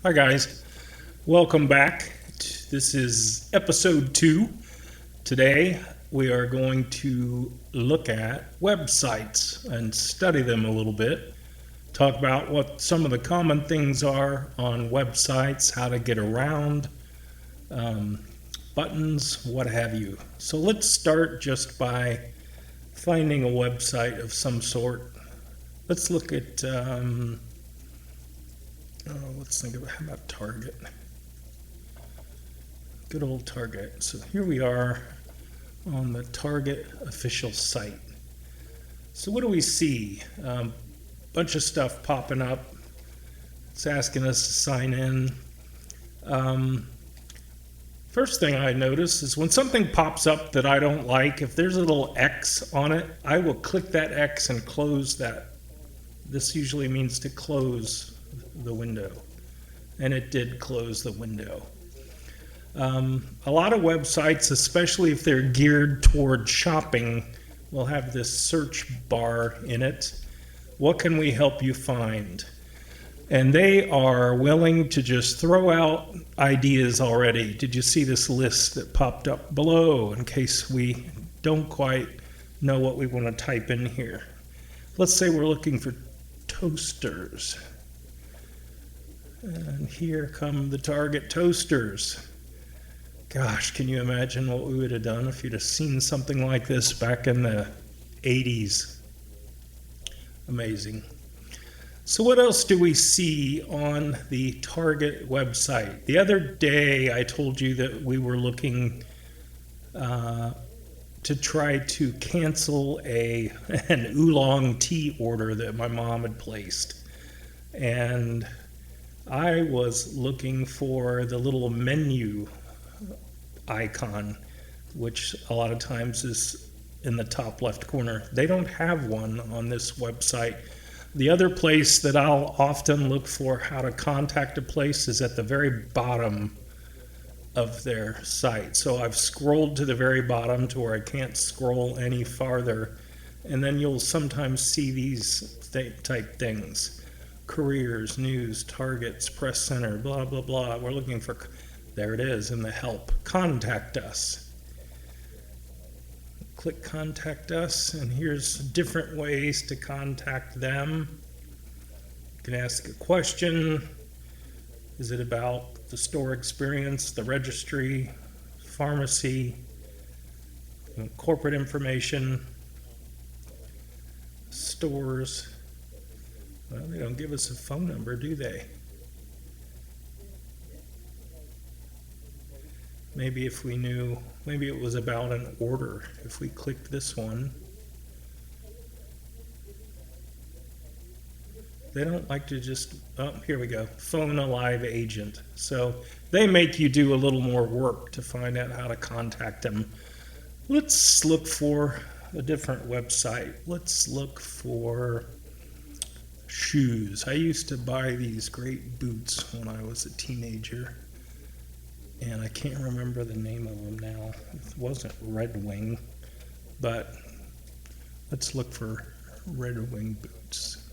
Hi, guys. Welcome back. This is episode 2. Today, we are going to look at websites and study them a little bit. Talk about what some of the common things are on websites, how to get around, buttons, what have you. So, let's start just by finding a website of some sort. Let's look at let's think about how about Target. Good old Target. So here we are on the Target official site. So what do we see? Bunch of stuff popping up. It's asking us to sign in. First thing I notice is when something pops up that I don't like, if there's a little X on it, I will click that X and close that. This usually means to close the window, and it did close the window. A lot of websites, especially if they're geared toward shopping, will have this search bar in it. What can we help you find? And they are willing to just throw out ideas already. Did you see this list that popped up below in case we don't quite know what we want to type in here? Let's say we're looking for toasters. And here come the Target toasters. Gosh, can you imagine what we would have done if you'd have seen something like this back in the 80s? Amazing. So what else do we see on the Target website? The other day I told you that we were looking to try to cancel an oolong tea order that my mom had placed. And I was looking for the little menu icon, which a lot of times is in the top left corner. They don't have one on this website. The other place that I'll often look for how to contact a place is at the very bottom of their site. So I've scrolled to the very bottom to where I can't scroll any farther, and then you'll sometimes see these type things. Careers, news, targets, press center, blah, blah, blah. We're looking for, there it is in the help. Contact us. Click contact us, and here's different ways to contact them. You can ask a question. Is it about the store experience, the registry, pharmacy, corporate information, stores? Well, they don't give us a phone number, do they? Maybe if we knew, maybe it was about an order. If we clicked this one, they don't like to just, oh, here we go, phone a live agent. So they make you do a little more work to find out how to contact them. Let's look for a different website. Let's look for shoes. I used to buy these great boots when I was a teenager, and I can't remember the name of them now. It wasn't Red Wing, but let's look for Red Wing boots.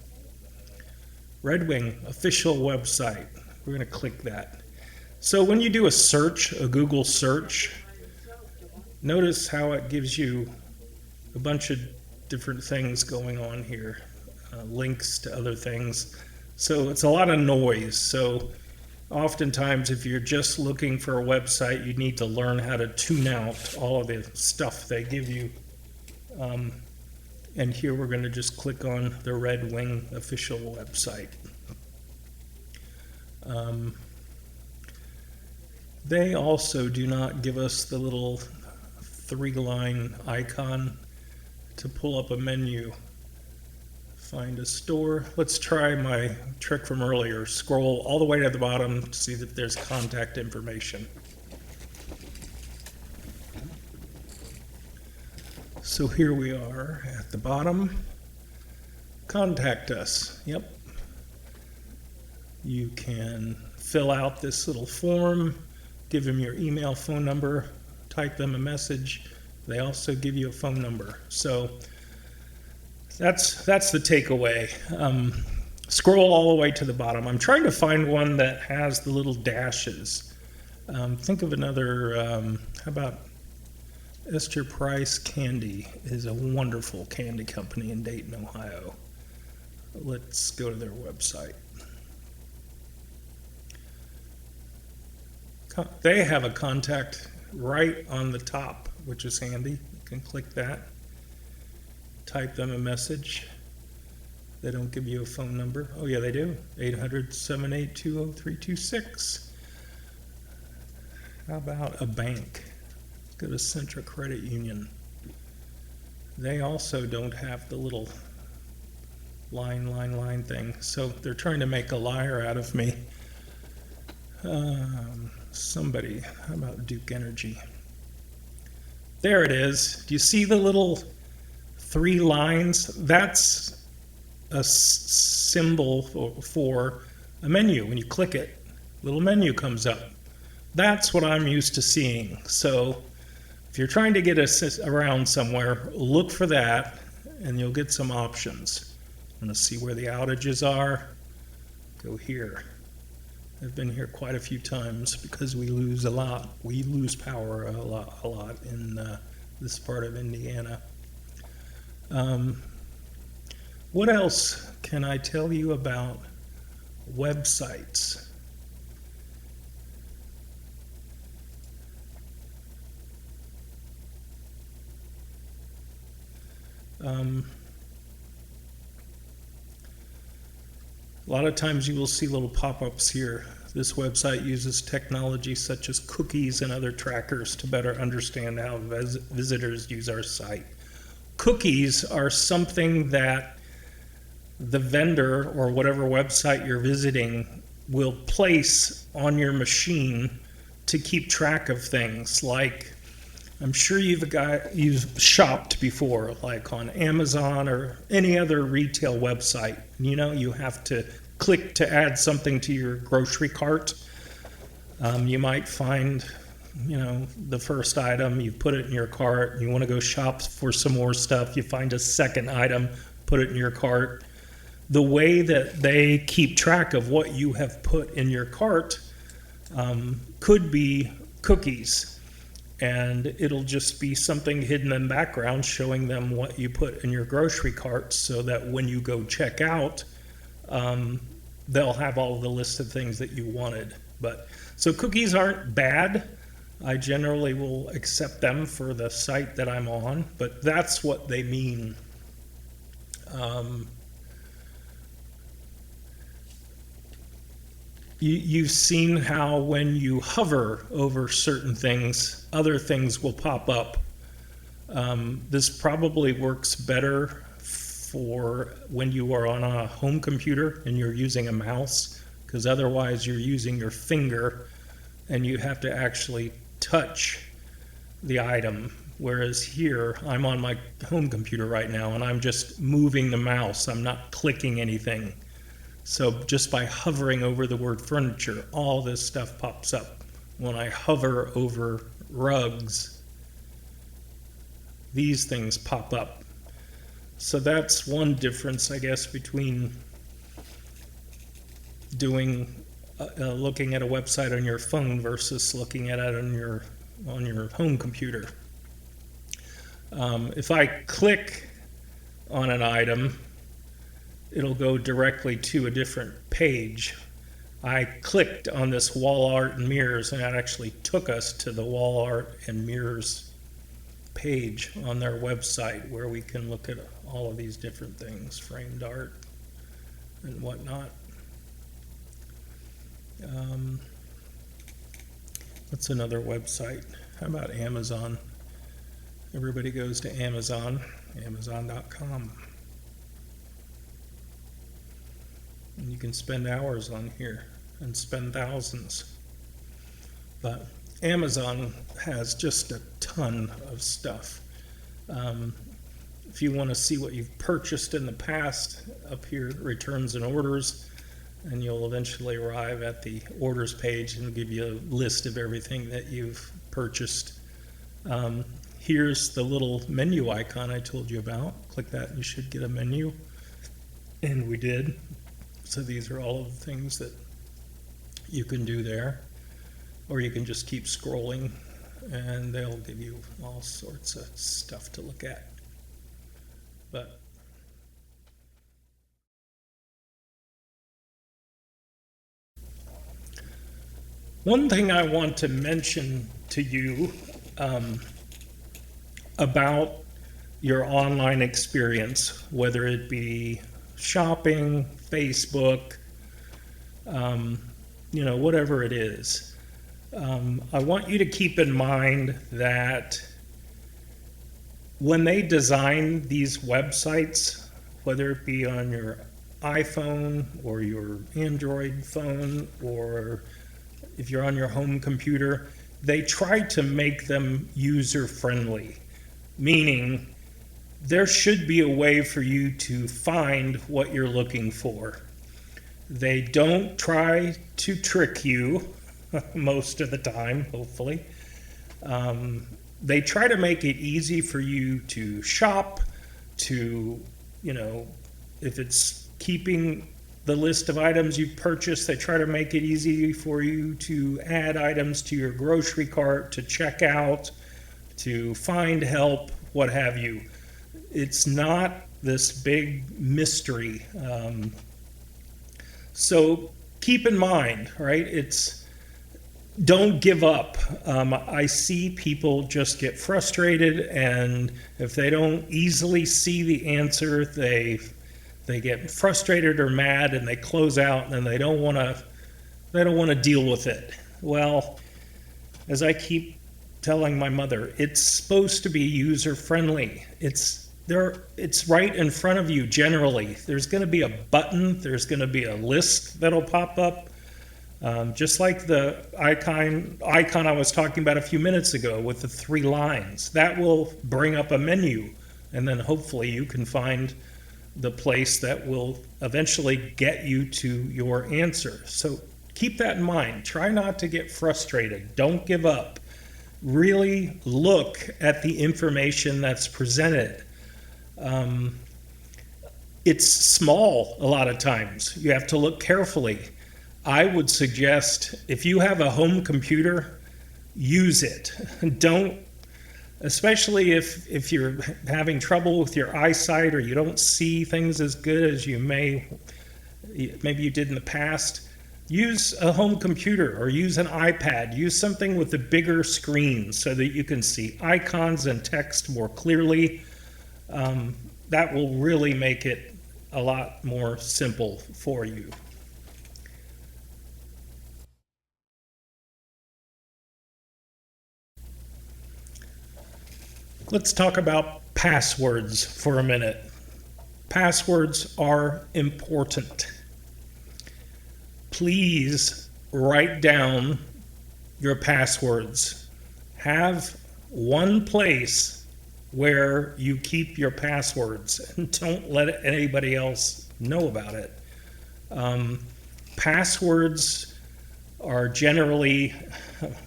Red Wing official website. We're going to click that. So when you do a search, a Google search, notice how it gives you a bunch of different things going on here. Links to other things. So it's a lot of noise. So oftentimes if you're just looking for a website, you need to learn how to tune out all of the stuff they give you. And here we're going to just click on the Red Wing official website. They also do not give us the little 3-line icon to pull up a menu. Find a store. Let's try my trick from earlier. Scroll all the way to the bottom to see that there's contact information. So here we are at the bottom. Contact us. Yep. You can fill out this little form, give them your email, phone number, type them a message. They also give you a phone number. So that's the takeaway. Scroll all the way to the bottom. I'm trying to find one that has the little dashes. Think of another, how about Esther Price Candy is a wonderful candy company in Dayton, Ohio. Let's go to their website. They have a contact right on the top, which is handy. You can click that, type them a message. They don't give you a phone number. Oh yeah, they do. 800-782-0326. How about a bank? Go to Central Credit Union. They also don't have the little line thing. So they're trying to make a liar out of me. Somebody, how about Duke Energy? There it is. Do you see the little 3 lines? That's a symbol for a menu. When you click it, little menu comes up. That's what I'm used to seeing. So if you're trying to get around somewhere, look for that and you'll get some options. Want to see where the outages are? Go here. I've been here quite a few times because we lose a lot. We lose power a lot in this part of Indiana. What else can I tell you about websites? A lot of times you will see little pop-ups here. This website uses technology such as cookies and other trackers to better understand how visitors use our site. Cookies are something that the vendor or whatever website you're visiting will place on your machine to keep track of things. Like, I'm sure you've shopped before, like on Amazon or any other retail website. You know, you have to click to add something to your grocery cart. You might find, the first item, you put it in your cart, you want to go shop for some more stuff, you find a second item, put it in your cart. The way that they keep track of what you have put in your cart could be cookies. And it'll just be something hidden in the background showing them what you put in your grocery cart so that when you go check out, they'll have all the list of things that you wanted. So cookies aren't bad. I generally will accept them for the site that I'm on, but that's what they mean. You've seen how when you hover over certain things, other things will pop up. This probably works better for when you are on a home computer and you're using a mouse, because otherwise you're using your finger and you have to actually touch the item. Whereas here, I'm on my home computer right now and I'm just moving the mouse. I'm not clicking anything. So just by hovering over the word furniture, all this stuff pops up. When I hover over rugs, these things pop up. So that's one difference, I guess, between looking at a website on your phone versus looking at it on your home computer. If I click on an item, it'll go directly to a different page. I clicked on this wall art and mirrors, and that actually took us to the wall art and mirrors page on their website where we can look at all of these different things, framed art and whatnot. What's another website? How about Amazon? Everybody goes to Amazon, Amazon.com. And you can spend hours on here and spend thousands. But Amazon has just a ton of stuff. If you want to see what you've purchased in the past, up here, returns and orders, and you'll eventually arrive at the orders page and give you a list of everything that you've purchased. Here's the little menu icon I told you about. Click that and you should get a menu. And we did. So these are all of the things that you can do there, or you can just keep scrolling and they'll give you all sorts of stuff to look at. But one thing I want to mention to you about your online experience, whether it be shopping, Facebook, whatever it is, I want you to keep in mind that when they design these websites, whether it be on your iPhone or your Android phone, or if you're on your home computer, they try to make them user-friendly, meaning there should be a way for you to find what you're looking for. They don't try to trick you most of the time, hopefully. They try to make it easy for you to shop, to, if it's keeping the list of items you've purchased, they try to make it easy for you to add items to your grocery cart, to check out, to find help, what have you. It's not this big mystery. So keep in mind, right? Don't give up. I see people just get frustrated, and if they don't easily see the answer, they get frustrated or mad, and they close out, and they don't want to deal with it. Well, as I keep telling my mother, it's supposed to be user friendly. It's right in front of you. Generally, there's going to be a button. There's going to be a list that'll pop up. Just like the icon I was talking about a few minutes ago with the 3 lines, that will bring up a menu, and then hopefully you can find the place that will eventually get you to your answer. So keep that in mind. Try not to get frustrated. Don't give up. Really look at the information that's presented. It's small a lot of times. You have to look carefully. I would suggest if you have a home computer, use it. Don't, especially if you're having trouble with your eyesight or you don't see things as good as maybe you did in the past. Use a home computer or use an iPad. Use something with a bigger screen so that you can see icons and text more clearly. That will really make it a lot more simple for you. Let's talk about passwords for a minute. Passwords are important. Please write down your passwords. Have one place where you keep your passwords and don't let anybody else know about it. Passwords are generally,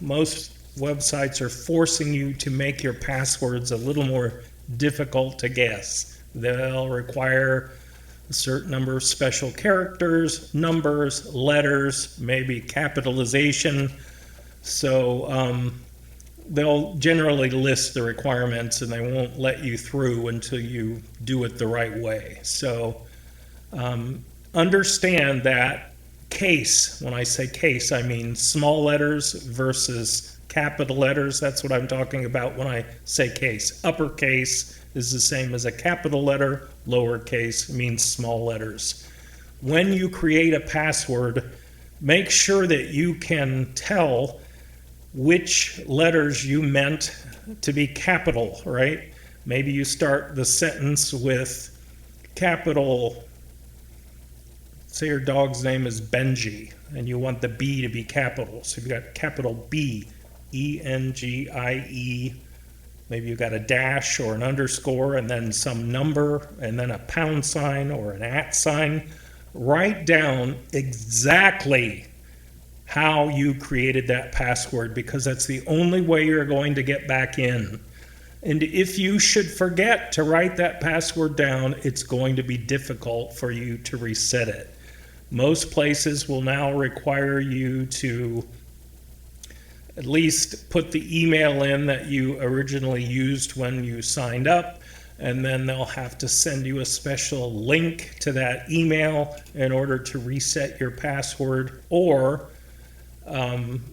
most websites are forcing you to make your passwords a little more difficult to guess. They'll require a certain number of special characters, numbers, letters, maybe capitalization. So they'll generally list the requirements and they won't let you through until you do it the right way. So understand that case, when I say case, I mean small letters versus capital letters. That's what I'm talking about when I say case. Uppercase is the same as a capital letter. Lowercase means small letters. When you create a password, make sure that you can tell which letters you meant to be capital, right? Maybe you start the sentence with capital, say your dog's name is Benji, and you want the B to be capital. So you've got capital B, E-N-G-I-E. Maybe you've got a dash or an underscore and then some number and then a pound sign or an @ sign. Write down exactly how you created that password, because that's the only way you're going to get back in. And if you should forget to write that password down, it's going to be difficult for you to reset it. Most places will now require you to at least put the email in that you originally used when you signed up, and then they'll have to send you a special link to that email in order to reset your password, or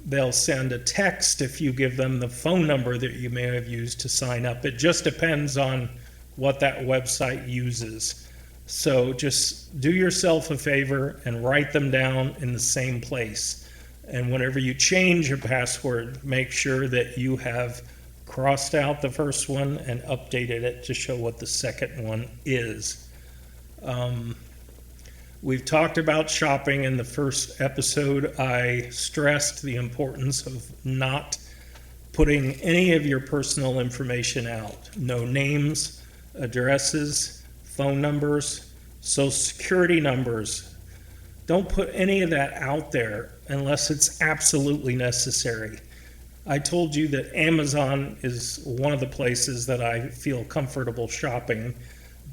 they'll send a text if you give them the phone number that you may have used to sign up. It just depends on what that website uses. So just do yourself a favor and write them down in the same place. And whenever you change your password, make sure that you have crossed out the first one and updated it to show what the second one is. We've talked about shopping in the first episode. I stressed the importance of not putting any of your personal information out. No names, addresses, phone numbers, social security numbers. Don't put any of that out there unless it's absolutely necessary. I told you that Amazon is one of the places that I feel comfortable shopping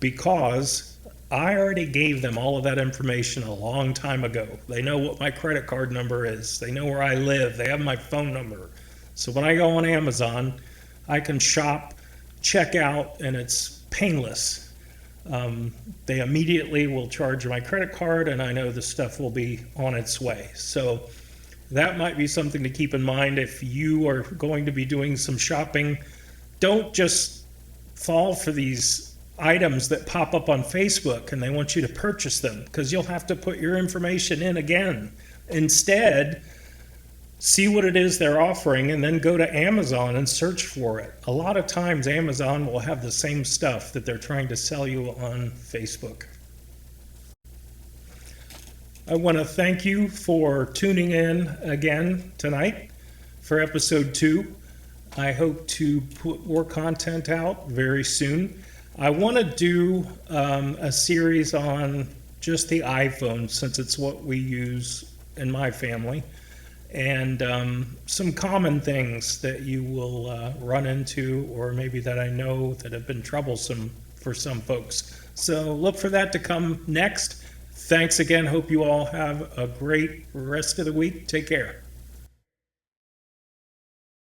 because I already gave them all of that information a long time ago. They know what my credit card number is. They know where I live. They have my phone number. So when I go on Amazon, I can shop, check out, and it's painless. They immediately will charge my credit card, and I know the stuff will be on its way. So that might be something to keep in mind if you are going to be doing some shopping. Don't just fall for these items that pop up on Facebook and they want you to purchase them, because you'll have to put your information in again. Instead, see what it is they're offering and then go to Amazon and search for it. A lot of times Amazon will have the same stuff that they're trying to sell you on Facebook. I want to thank you for tuning in again tonight for episode 2. I hope to put more content out very soon. I want to do a series on just the iPhone, since it's what we use in my family, and some common things that you will run into, or maybe that I know that have been troublesome for some folks. So look for that to come next. Thanks again. Hope you all have a great rest of the week. Take care.